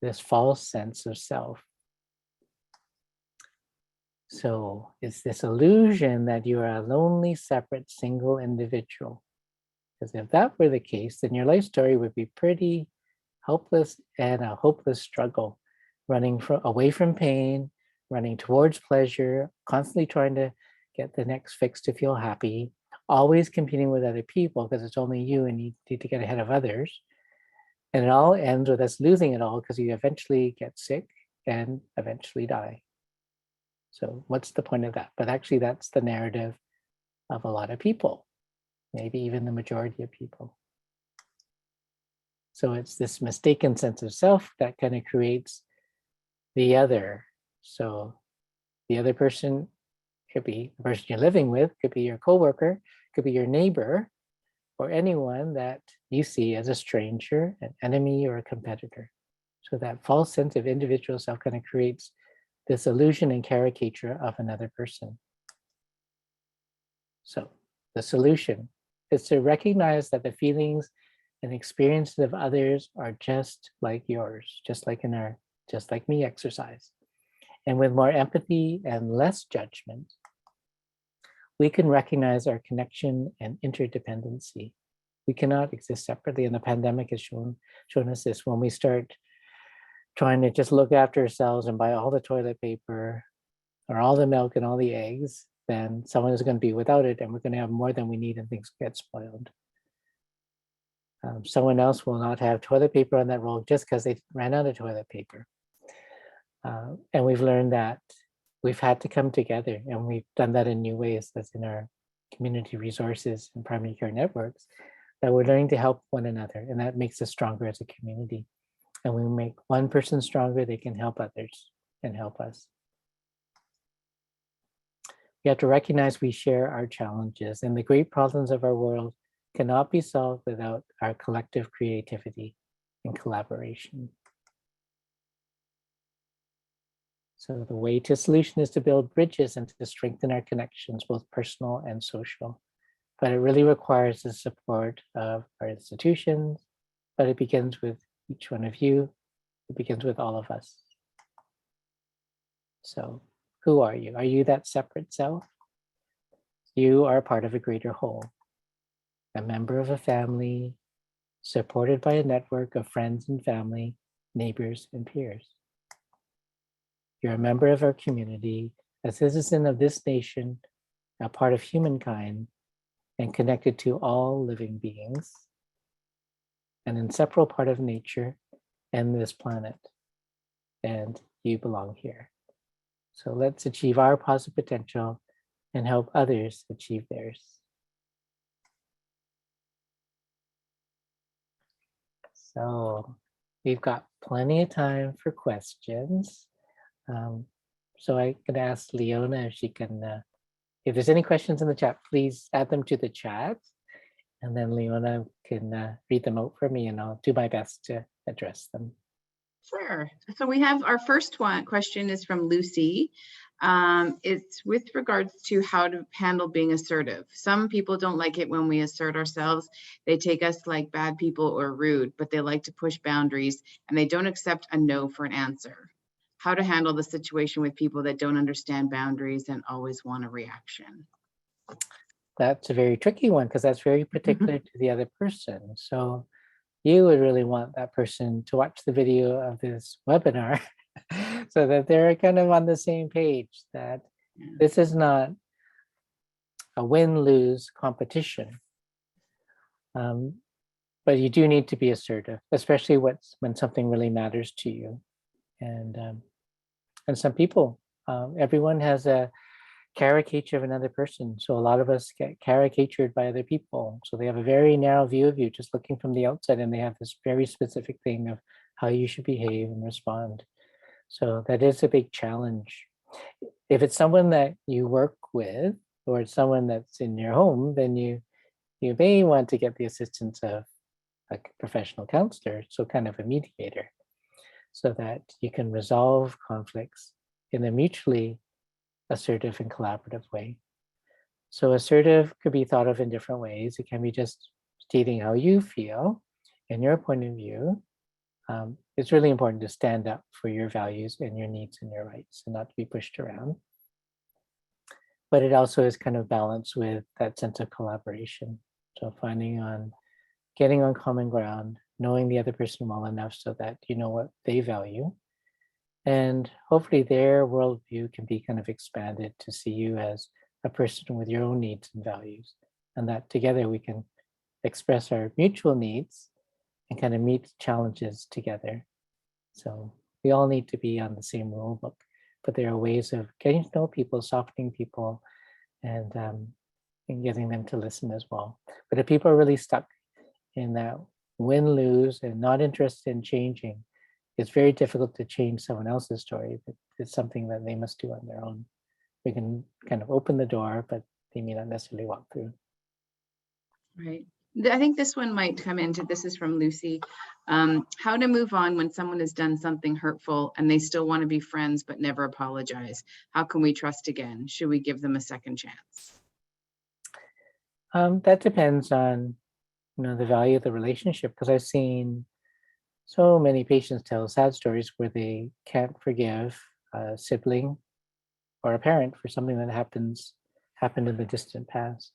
this false sense of self. So it's this illusion that you are a lonely, separate, single individual. Because if that were the case, then your life story would be pretty helpless and a hopeless struggle, running away from pain, running towards pleasure, constantly trying to get the next fix to feel happy, always competing with other people because it's only you and you need to get ahead of others. And it all ends with us losing it all because you eventually get sick and eventually die. So what's the point of that? But actually that's the narrative of a lot of people, maybe even the majority of people. So it's this mistaken sense of self that kind of creates the other. So the other person Could be the person you're living with, could be your coworker, could be your neighbor, or anyone that you see as a stranger, an enemy, or a competitor. So that false sense of individual self kind of creates this illusion and caricature of another person. So the solution is to recognize that the feelings and experiences of others are just like yours, just like me exercise. And with more empathy and less judgment, we can recognize our connection and interdependency. We cannot exist separately, and the pandemic has shown us this. When we start trying to just look after ourselves and buy all the toilet paper or all the milk and all the eggs, then someone is going to be without it, and we're going to have more than we need, and things get spoiled. Someone else will not have toilet paper on that roll just because they ran out of toilet paper. And we've learned that we've had to come together, and we've done that in new ways. That's in our community resources and primary care networks, that we're learning to help one another, and that makes us stronger as a community. And when we make one person stronger, they can help others and help us. We have to recognize we share our challenges, and the great problems of our world cannot be solved without our collective creativity and collaboration. So the way to solution is to build bridges and to strengthen our connections, both personal and social. But it really requires the support of our institutions, but it begins with each one of you. It begins with all of us. So who are you? Are you that separate self? You are part of a greater whole, a member of a family, supported by a network of friends and family, neighbors and peers. You're a member of our community, a citizen of this nation, a part of humankind, and connected to all living beings, an inseparable part of nature and this planet, and you belong here. So let's achieve our positive potential and help others achieve theirs. So we've got plenty of time for questions. So I can ask Leona if she can, if there's any questions in the chat, please add them to the chat. And then Leona can read them out for me, and I'll do my best to address them. Sure. So we have our first question is from Lucy. It's with regards to how to handle being assertive. Some people don't like it when we assert ourselves. They take us like bad people or rude, but they like to push boundaries, and they don't accept a no for an answer. How to handle the situation with people that don't understand boundaries and always want a reaction. That's a very tricky one, because that's very particular to the other person. So you would really want that person to watch the video of this webinar so that they're kind of on the same page, that this is not a win-lose competition. But you do need to be assertive, especially when something really matters to you. And some people, everyone has a caricature of another person. So a lot of us get caricatured by other people. So they have a very narrow view of you just looking from the outside, and they have this very specific thing of how you should behave and respond. So that is a big challenge. If it's someone that you work with, or it's someone that's in your home, then you may want to get the assistance of a professional counselor, so kind of a mediator, so that you can resolve conflicts in a mutually assertive and collaborative way. So assertive could be thought of in different ways. It can be just stating how you feel and your point of view. It's really important to stand up for your values and your needs and your rights, and not to be pushed around. But it also is kind of balanced with that sense of collaboration. So getting on common ground, knowing the other person well enough so that you know what they value. And hopefully their worldview can be kind of expanded to see you as a person with your own needs and values. And that together we can express our mutual needs and kind of meet challenges together. So we all need to be on the same rule book, but there are ways of getting to know people, softening people, and getting them to listen as well. But if people are really stuck in that win-lose and not interested in changing, it's very difficult to change someone else's story. It's something that they must do on their own. we can kind of open the door, but they may not necessarily walk through. Right. I think this one might come into, this is from Lucy. How to move on when someone has done something hurtful and they still want to be friends but never apologize. How can we trust again? Should we give them a second chance? That depends on, the value of the relationship, because I've seen so many patients tell sad stories where they can't forgive a sibling or a parent for something that happened in the distant past.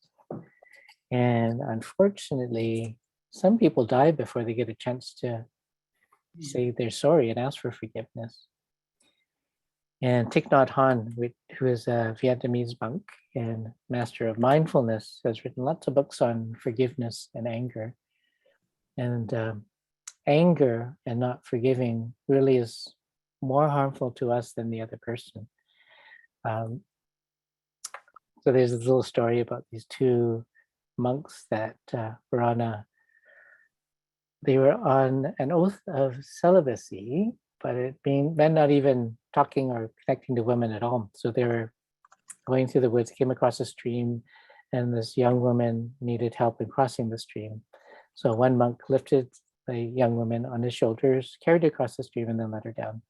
And unfortunately, some people die before they get a chance to say they're sorry and ask for forgiveness. And Thich Nhat Hanh, who is a Vietnamese monk and master of mindfulness, has written lots of books on forgiveness and anger. And anger and not forgiving really is more harmful to us than the other person. So there's this little story about these two monks that were on an oath of celibacy, but it meant not even talking or connecting to women at all. So they were going through the woods, came across a stream, and this young woman needed help in crossing the stream. So one monk lifted the young woman on his shoulders, carried her across the stream, and then let her down.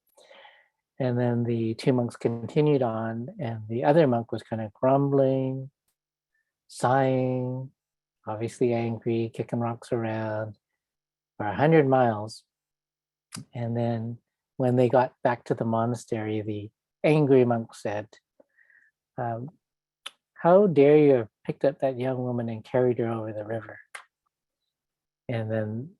And then the two monks continued on, and the other monk was kind of grumbling, sighing, obviously angry, kicking rocks around for 100 miles. And then when they got back to the monastery, the angry monk said, how dare you have picked up that young woman and carried her over the river? And then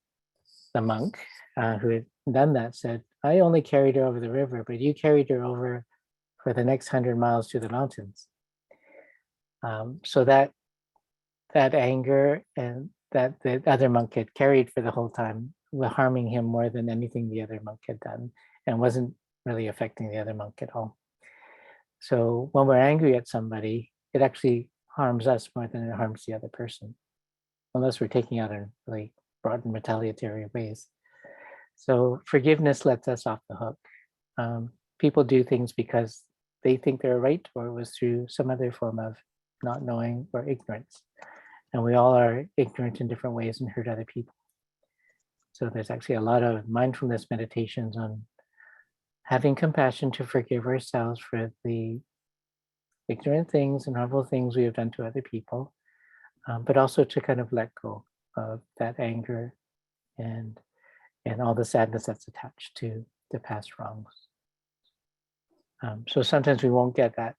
the monk who had done that said, I only carried her over the river, but you carried her over for the next 100 miles to the mountains. So that anger and that the other monk had carried for the whole time were harming him more than anything the other monk had done, and wasn't really affecting the other monk at all. So when we're angry at somebody, it actually harms us more than it harms the other person, unless we're taking out in really broad and retaliatory ways. So forgiveness lets us off the hook. People do things because they think they're right, or it was through some other form of not knowing or ignorance. And we all are ignorant in different ways and hurt other people. So there's actually a lot of mindfulness meditations on having compassion to forgive ourselves for the ignorant things and harmful things we have done to other people, but also to kind of let go of that anger and all the sadness that's attached to the past wrongs. So sometimes we won't get that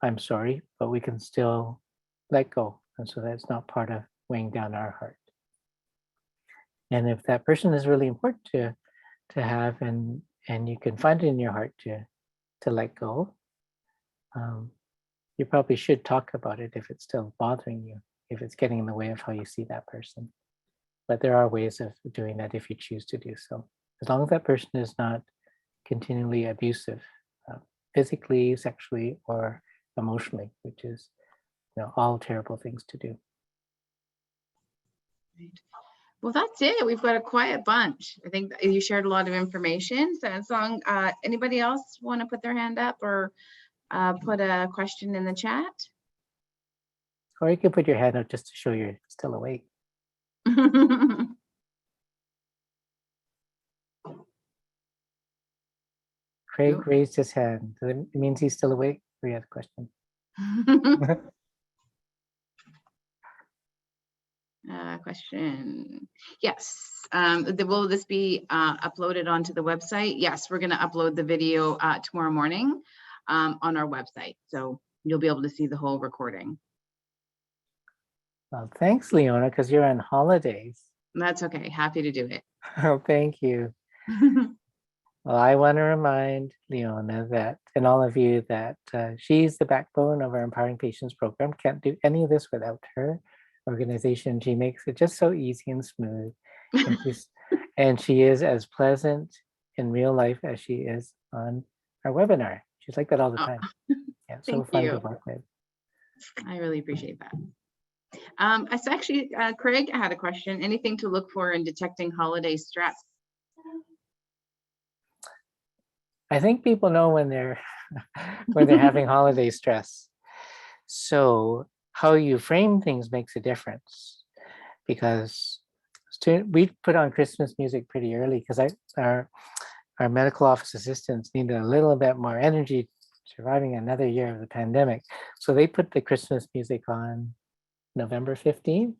I'm sorry, but we can still let go. And so that's not part of weighing down our heart. And if that person is really important to have, and you can find it in your heart to let go, you probably should talk about it if it's still bothering you, if it's getting in the way of how you see that person. But there are ways of doing that if you choose to do so, as long as that person is not continually abusive, physically, sexually, or emotionally, which is all terrible things to do. Right. Well, that's it. We've got a quiet bunch. I think you shared a lot of information. So as long, anybody else want to put their hand up or put a question in the chat? Or you can put your hand up just to show you're still awake. Craig raised his hand. Does it mean he's still awake? Or you have a question? Question. Yes. Will this be uploaded onto the website? Yes, we're going to upload the video tomorrow morning on our website. So you'll be able to see the whole recording. Well, thanks, Leona, because you're on holidays. That's okay. Happy to do it. Oh, thank you. Well, I want to remind Leona that, and all of you, that she's the backbone of our Empowering Patients program. Can't do any of this without her organization. She makes it just so easy and smooth. And she is as pleasant in real life as she is on our webinar. She's like that all the time. Yeah, so fun to work with. I really appreciate that. It's actually, Craig had a question. Anything to look for in detecting holiday stress? I think people know when they're when they're having holiday stress. So how you frame things makes a difference, because we put on Christmas music pretty early because our medical office assistants needed a little bit more energy surviving another year of the pandemic. So they put the Christmas music on November 15th.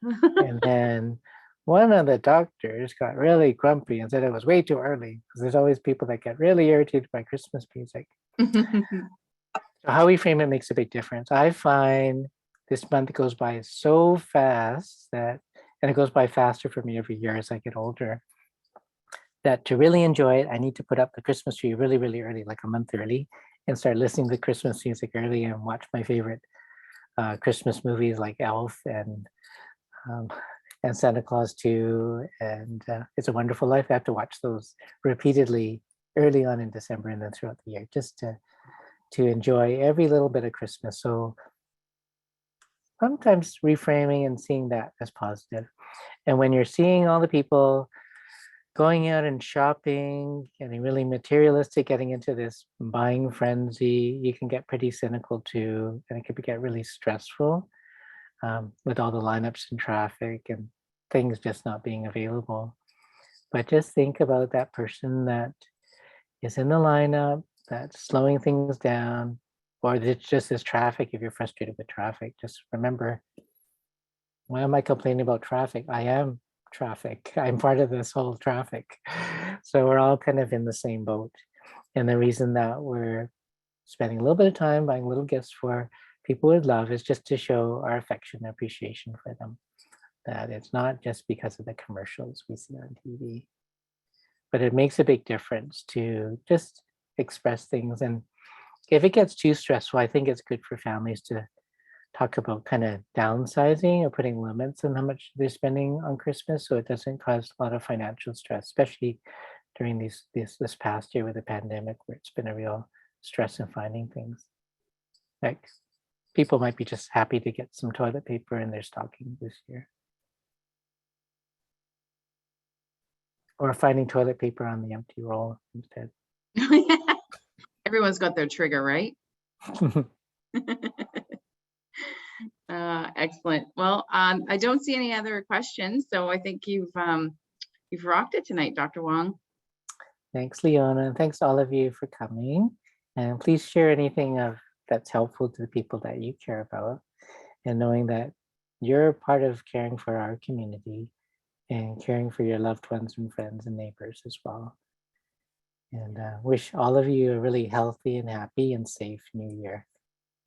And then one of the doctors got really grumpy and said it was way too early, because there's always people that get really irritated by Christmas music. So how we frame it makes a big difference. I find this month goes by so fast and it goes by faster for me every year as I get older, that to really enjoy it, I need to put up the Christmas tree really, really early, like a month early, and start listening to Christmas music early and watch my favorite Christmas movies like Elf and Santa Claus 2 and It's a Wonderful Life. I have to watch those repeatedly early on in December and then throughout the year, just to enjoy every little bit of Christmas. So sometimes reframing and seeing that as positive. And when you're seeing all the people going out and shopping, getting really materialistic, getting into this buying frenzy, you can get pretty cynical too, and it could get really stressful with all the lineups and traffic and things just not being available. But just think about that person that is in the lineup, that's slowing things down, or it's just this traffic. If you're frustrated with traffic, just remember, why am I complaining about traffic? I am traffic. I'm part of this whole traffic. So we're all kind of in the same boat. And the reason that we're spending a little bit of time buying little gifts for people with love is just to show our affection and appreciation for them. That it's not just because of the commercials we see on TV, but it makes a big difference to just express things. And if it gets too stressful, I think it's good for families to talk about kind of downsizing or putting limits on how much they're spending on Christmas, so it doesn't cause a lot of financial stress, especially during this past year with the pandemic, where it's been a real stress in finding things. Like people might be just happy to get some toilet paper in their stocking this year, or finding toilet paper on the empty roll instead. Everyone's got their trigger, right? Excellent. Well, I don't see any other questions, so I think you've rocked it tonight, Dr. Wong. Thanks, Leona, and thanks to all of you for coming. And please share anything that's helpful to the people that you care about, and knowing that you're part of caring for our community and caring for your loved ones and friends and neighbors as well. And wish all of you a really healthy and happy and safe new year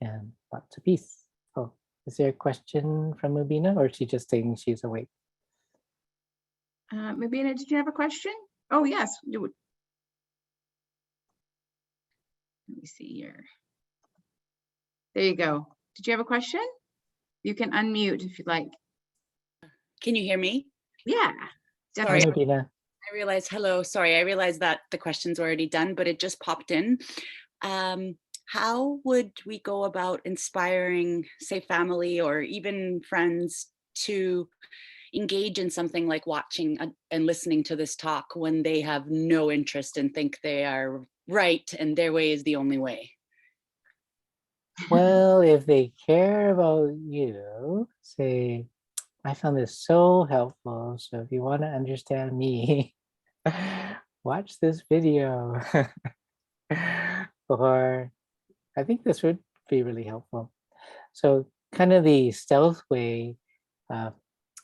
and lots of peace. Oh, is there a question from Mubina, or is she just saying she's awake? Mubina, did you have a question? Oh, yes. Let me see here. There you go. Did you have a question? You can unmute if you'd like. Can you hear me? Yeah, Hi, definitely. Mubina. I realized, hello, sorry, I realized that the question's already done, but it just popped in. How would we go about inspiring, say, family or even friends to engage in something like watching and listening to this talk when they have no interest and think they are right and their way is the only way? Well, if they care about you, say, I found this so helpful. So if you want to understand me, watch this video. Or I think this would be really helpful. So kind of the stealth way,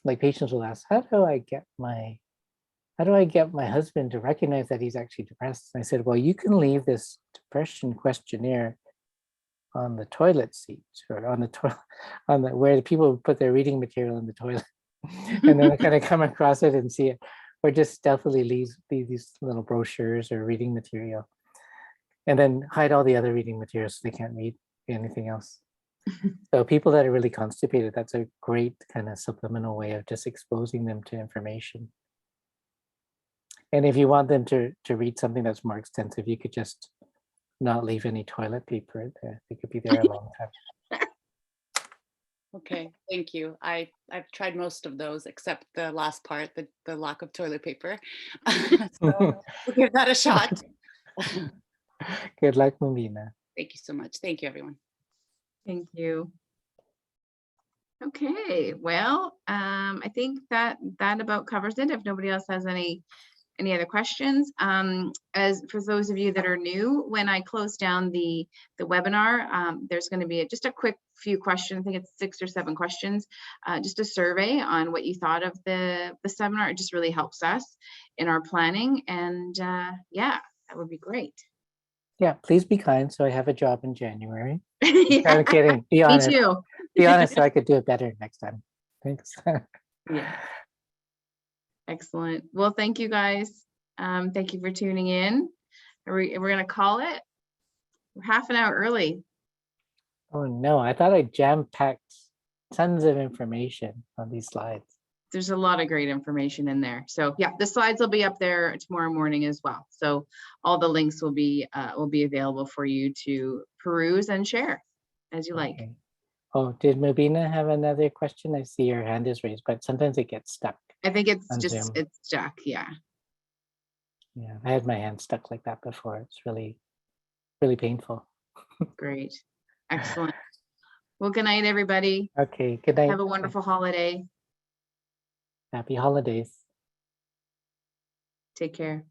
like patients will ask, how do I get my husband to recognize that he's actually depressed? And I said, well, you can leave this depression questionnaire on the toilet seat, or on the where the people put their reading material in the toilet. And then I kind of come across it and see it, or just stealthily leave these little brochures or reading material, and then hide all the other reading materials so they can't read anything else. So people that are really constipated, that's a great kind of subliminal way of just exposing them to information. And if you want them to read something that's more extensive, you could just not leave any toilet paper there. They could be there a long time. Okay, thank you. I've tried most of those except the last part, the lack of toilet paper. So we'll give that a shot. Good luck, Mumina. Thank you so much. Thank you, everyone. Thank you. Okay, well, I think that about covers it. If nobody else has any other questions, as for those of you that are new, when I close down the webinar, there's going to be just a quick few questions. I think it's 6 or 7 questions, just a survey on what you thought of the seminar. It just really helps us in our planning, and yeah, that would be great. Yeah, please be kind so I have a job in January. Yeah, I'm kidding. Be me honest. too. Be honest so I could do it better next time. Thanks. Yeah. Excellent. Well, thank you guys. Thank you for tuning in. We're going to call it. We're half an hour early. Oh no, I thought I jam-packed tons of information on these slides. There's a lot of great information in there. So yeah, the slides will be up there tomorrow morning as well. So all the links will be available for you to peruse and share as you like. Okay. Oh, did Mubina have another question? I see your hand is raised, but sometimes it gets stuck. I think it's on just, Zoom. it's stuck. Yeah. Yeah, I had my hand stuck like that before. It's really, really painful. Great. Excellent. Well, good night, everybody. Okay, good night. Have a wonderful holiday. Happy holidays. Take care.